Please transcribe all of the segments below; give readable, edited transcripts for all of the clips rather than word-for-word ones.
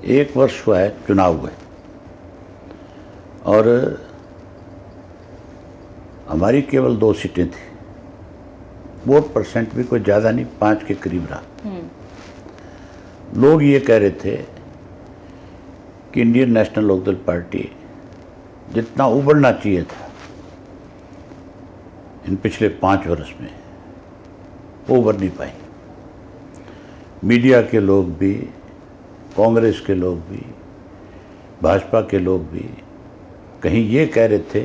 1 वर्ष हुआ है चुनाव हुए और हमारी केवल 2 सीटें थी। वोट परसेंट भी कोई ज़्यादा नहीं, 5 के करीब रहा। लोग ये कह रहे थे कि इंडियन नेशनल लोकदल पार्टी जितना उबरना चाहिए था इन पिछले 5 वर्ष में, वो उबर नहीं पाई। मीडिया के लोग भी, कांग्रेस के लोग भी, भाजपा के लोग भी कहीं ये कह रहे थे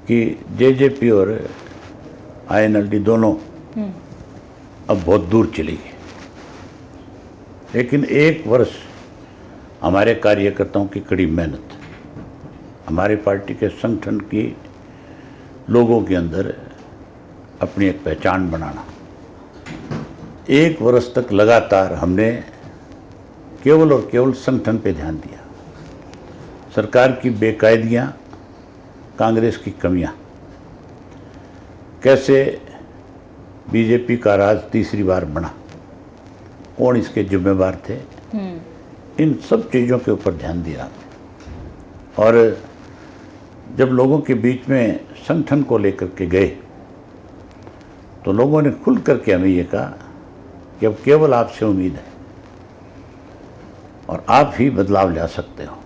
कि जेजेपी और आईएनएलडी दोनों अब बहुत दूर चली गई। लेकिन 1 वर्ष हमारे कार्यकर्ताओं की कड़ी मेहनत, हमारे पार्टी के संगठन की लोगों के अंदर अपनी एक पहचान बनाना, 1 वर्ष तक लगातार हमने केवल और केवल संगठन पे ध्यान दिया। सरकार की बेकायदियाँ, कांग्रेस की कमियाँ, कैसे बीजेपी का राज तीसरी बार बना, कौन इसके जिम्मेवार थे, इन सब चीज़ों के ऊपर ध्यान दिया। और जब लोगों के बीच में संगठन को लेकर के गए तो लोगों ने खुल करके हमें ये कहा कि अब केवल आपसे उम्मीद है और आप ही बदलाव ला सकते हो।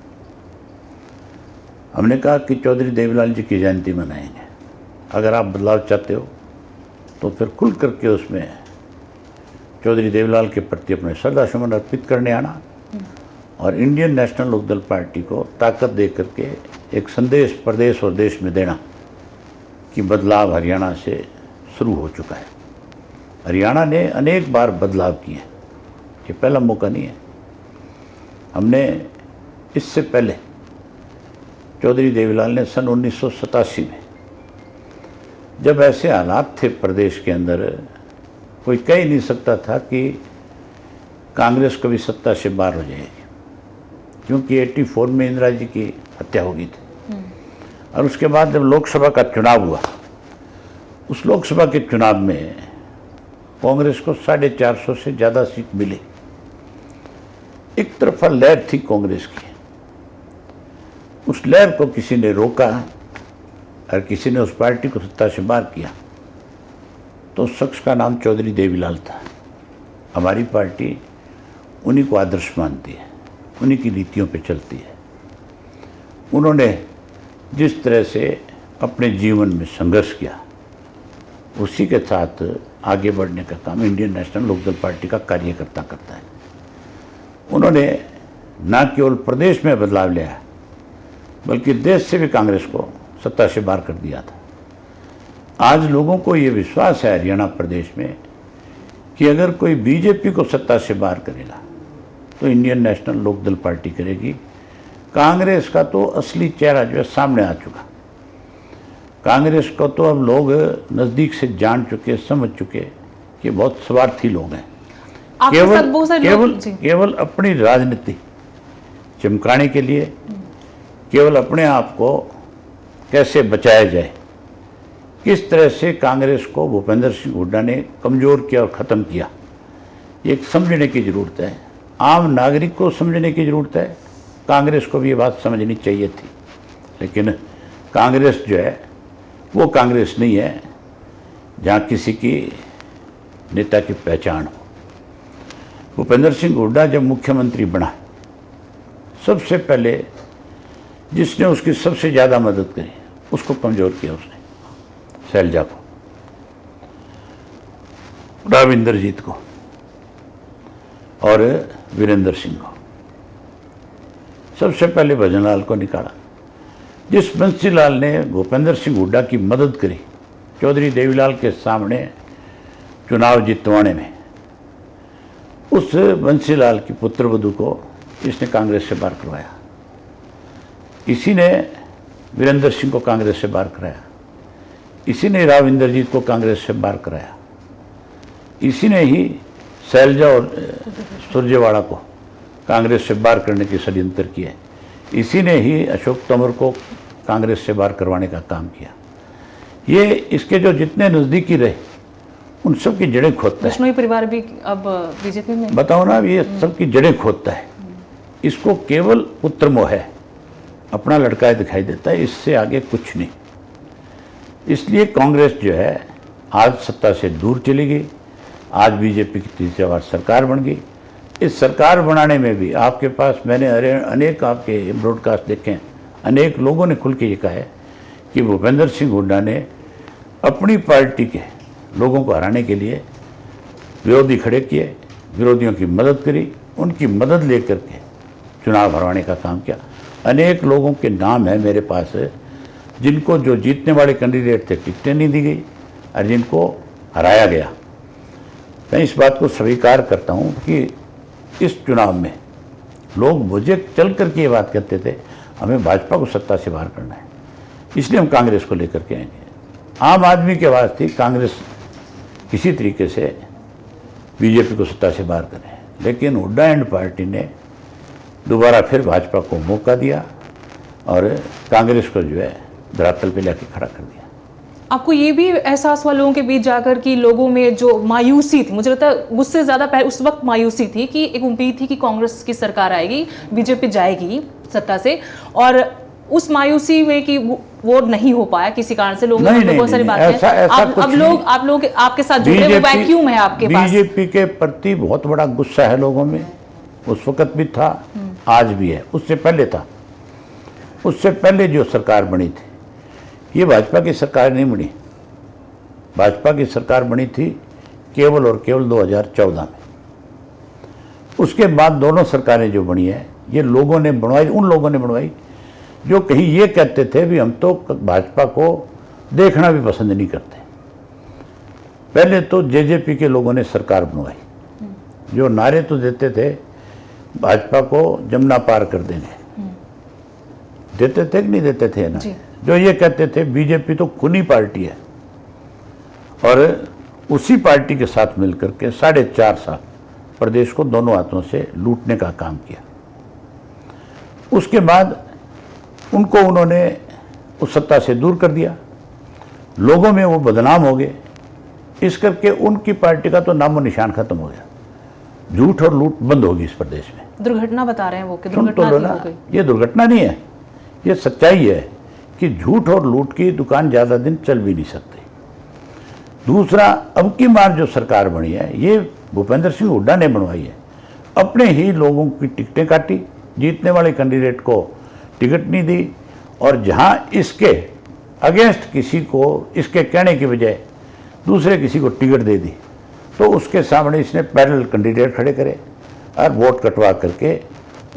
हमने कहा कि चौधरी देवीलाल जी की जयंती मनाएंगे, अगर आप बदलाव चाहते हो तो फिर खुल करके उसमें चौधरी देवीलाल के प्रति अपने श्रद्धासुमन अर्पित करने आना और इंडियन नेशनल लोकदल पार्टी को ताकत दे करके एक संदेश प्रदेश और देश में देना कि बदलाव हरियाणा से शुरू हो चुका है। हरियाणा ने अनेक बार बदलाव किए, ये पहला मौका नहीं है। हमने इससे पहले चौधरी देवीलाल ने सन 1987 में, जब ऐसे हालात थे प्रदेश के अंदर, कोई कह ही नहीं सकता था कि कांग्रेस कभी सत्ता से बाहर हो जाएगी, क्योंकि 84 में इंदिरा जी की हत्या हो गई थी। और उसके बाद जब लोकसभा का चुनाव हुआ, उस लोकसभा के चुनाव में कांग्रेस को 450 से ज़्यादा सीट मिली। एक तरफा लहर थी कांग्रेस की, उस लहर को किसी ने रोका और किसी ने उस पार्टी को सत्ता से बाहर किया, तो उस शख्स का नाम चौधरी देवीलाल था। हमारी पार्टी उन्हीं को आदर्श मानती है, उन्हीं की नीतियों पे चलती है। उन्होंने जिस तरह से अपने जीवन में संघर्ष किया, उसी के साथ आगे बढ़ने का काम इंडियन नेशनल लोकदल पार्टी का कार्यकर्ता करता है। उन्होंने न केवल प्रदेश में बदलाव लिया, बल्कि देश से भी कांग्रेस को सत्ता से बाहर कर दिया था। आज लोगों को ये विश्वास है हरियाणा प्रदेश में कि अगर कोई बीजेपी को सत्ता से बाहर करेगा तो इंडियन नेशनल लोकदल पार्टी करेगी। कांग्रेस का तो असली चेहरा जो है सामने आ चुका। कांग्रेस को तो अब लोग नज़दीक से जान चुके, समझ चुके कि बहुत स्वार्थी लोग हैं, केवल अपनी राजनीति चमकाने के लिए, केवल अपने आप को कैसे बचाया जाए, किस तरह से कांग्रेस को भूपेंद्र सिंह हुड्डा ने कमज़ोर किया और ख़त्म किया, ये समझने की ज़रूरत है। आम नागरिक को समझने की ज़रूरत है, कांग्रेस को भी ये बात समझनी चाहिए थी। लेकिन कांग्रेस जो है वो कांग्रेस नहीं है जहाँ किसी की नेता की पहचान हो। भूपेंद्र सिंह हुड्डा जब मुख्यमंत्री बना, सबसे पहले जिसने उसकी सबसे ज़्यादा मदद करी उसको कमज़ोर किया उसने, शैलजा को, राविंदरजीत को और वीरेंद्र सिंह को। सबसे पहले भजनलाल को निकाला। जिस बंसीलाल ने भूपेंद्र सिंह हुड्डा की मदद करी चौधरी देवीलाल के सामने चुनाव जितवाने में, उस बंसीलाल की पुत्रवधू को इसने कांग्रेस से बाहर करवाया। इसी ने वीरेंद्र सिंह को कांग्रेस से बाहर कराया, इसी ने राविंदरजीत को कांग्रेस से बाहर कराया, इसी ने ही शैलजा और सुरजेवाड़ा को कांग्रेस से बाहर करने की षड्यंत्र किया, इसी ने ही अशोक तंवर को कांग्रेस से बाहर करवाने का काम किया। ये इसके जो जितने नज़दीकी रहे उन सबकी जड़ें खोदता है। बिश्नोई परिवार भी अब बीजेपी में, बताओ ना, ये सबकी जड़ें खोदता है। इसको केवल पुत्र मोह है, अपना लड़का दिखाई देता है, इससे आगे कुछ नहीं। इसलिए कांग्रेस जो है आज सत्ता से दूर चली गई। आज बीजेपी की तीसरी बार सरकार बन गई। इस सरकार बनाने में भी आपके पास मैंने अनेक आपके ब्रॉडकास्ट देखे हैं, अनेक लोगों ने खुल के ये कहा है कि भूपेंद्र सिंह हुड्डा ने अपनी पार्टी के लोगों को हराने के लिए विरोधी खड़े किए, विरोधियों की मदद करी, उनकी मदद लेकर के चुनाव हरवाने का काम किया। अनेक लोगों के नाम है मेरे पास जिनको जो जीतने वाले कैंडिडेट थे टिकटें नहीं दी गई और जिनको हराया गया। मैं इस बात को स्वीकार करता हूँ कि इस चुनाव में लोग मुझे चल करके ये बात करते थे हमें भाजपा को सत्ता से बाहर करना है, इसलिए हम कांग्रेस को लेकर के आएंगे। आम आदमी की आवाज़ थी कांग्रेस किसी तरीके से बीजेपी को सत्ता से बाहर करें, लेकिन हुड्डा एंड पार्टी ने दोबारा फिर भाजपा को मौका दिया और कांग्रेस को जो है धरातल पे लेके खड़ा कर दिया। आपको ये भी एहसास हुआ लोगों के बीच जाकर कि लोगों में जो मायूसी थी, मुझे लगता है गुस्से से ज़्यादा पहले उस वक्त मायूसी थी कि एक उम्मीद थी कि कांग्रेस की सरकार आएगी, बीजेपी जाएगी सत्ता से, और उस मायूसी में कि वो नहीं हो पाया किसी कारण से, लोगों ने बहुत सारी बातें। अब लोग आपके साथ जुड़े, वो वैक्यूम है आपके पास। बीजेपी के प्रति बहुत बड़ा गुस्सा है लोगों में, उस वक्त भी था, आज भी है, उससे पहले था। उससे पहले जो सरकार बनी थी ये भाजपा की सरकार नहीं बनी, भाजपा की सरकार बनी थी केवल और केवल 2014 में। उसके बाद दोनों सरकारें जो बनी है ये लोगों ने बनवाई, उन लोगों ने बनवाई जो कहीं ये कहते थे भी हम तो भाजपा को देखना भी पसंद नहीं करते। पहले तो जेजेपी के लोगों ने सरकार बनवाई, जो नारे तो देते थे भाजपा को जमुना पार कर देने, देते थे कि नहीं देते थे ना, जो ये कहते थे बीजेपी तो खूनी पार्टी है, और उसी पार्टी के साथ मिलकर के 4.5 साल प्रदेश को दोनों हाथों से लूटने का काम किया। उसके बाद उनको उन्होंने उस सत्ता से दूर कर दिया, लोगों में वो बदनाम हो गए, इस करके उनकी पार्टी का तो नामो निशान खत्म हो गया। झूठ और लूट बंद होगी इस प्रदेश में। दुर्घटना बता रहे हैं वो कि दुर्घटना हो गई। ये दुर्घटना नहीं है, ये सच्चाई है कि झूठ और लूट की दुकान ज़्यादा दिन चल भी नहीं सकती। दूसरा, अब की बार जो सरकार बनी है ये भूपेंद्र सिंह हुड्डा ने बनवाई है, अपने ही लोगों की टिकटें काटी, जीतने वाले कैंडिडेट को टिकट नहीं दी, और जहां इसके अगेंस्ट किसी को इसके कहने की बजाय दूसरे किसी को टिकट दे दी तो उसके सामने इसने पैरेलल कैंडिडेट खड़े करे और वोट कटवा करके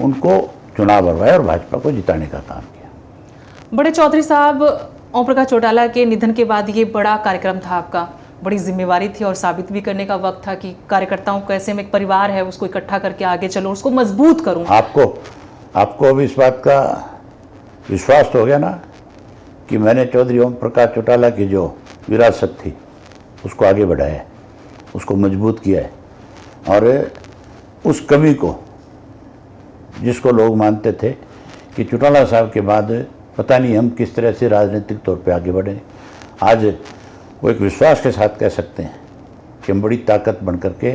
उनको चुनाव हरवाया और भाजपा को जिताने का काम किया। बड़े चौधरी साहब, ओम प्रकाश चौटाला के निधन के बाद ये बड़ा कार्यक्रम था आपका, बड़ी जिम्मेवारी थी और साबित भी करने का वक्त था कि कार्यकर्ताओं को ऐसे में एक परिवार है उसको इकट्ठा करके आगे चलो, उसको मजबूत करूं। आपको अभी इस बात का विश्वास तो हो गया ना कि मैंने चौधरी ओम प्रकाश चौटाला की जो विरासत थी उसको आगे बढ़ाया है, उसको मजबूत किया है, और उस कमी को जिसको लोग मानते थे कि चौटाला साहब के बाद पता नहीं हम किस तरह से राजनीतिक तौर पे आगे बढ़े, आज वो एक विश्वास के साथ कह सकते हैं कि हम बड़ी ताकत बन करके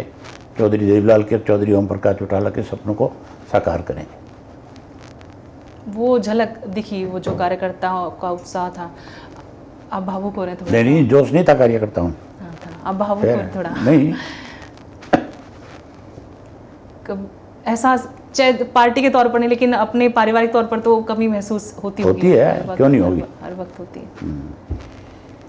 चौधरी देवीलाल के, चौधरी ओम प्रकाश चौटाला के सपनों को साकार करेंगे। वो झलक दिखी, वो जो कार्यकर्ताओं का उत्साह था। आप भावुक हो रहे हैं थोड़ा? नहीं, जोश नहीं था कार्यकर्ताओं में। आप भावुक हो रहे थोड़ा? नहीं, एहसास चाहे पार्टी के तौर पर नहीं लेकिन अपने पारिवारिक तौर पर तो कमी महसूस होती है, क्यों नहीं होगी, हर वक्त होती है।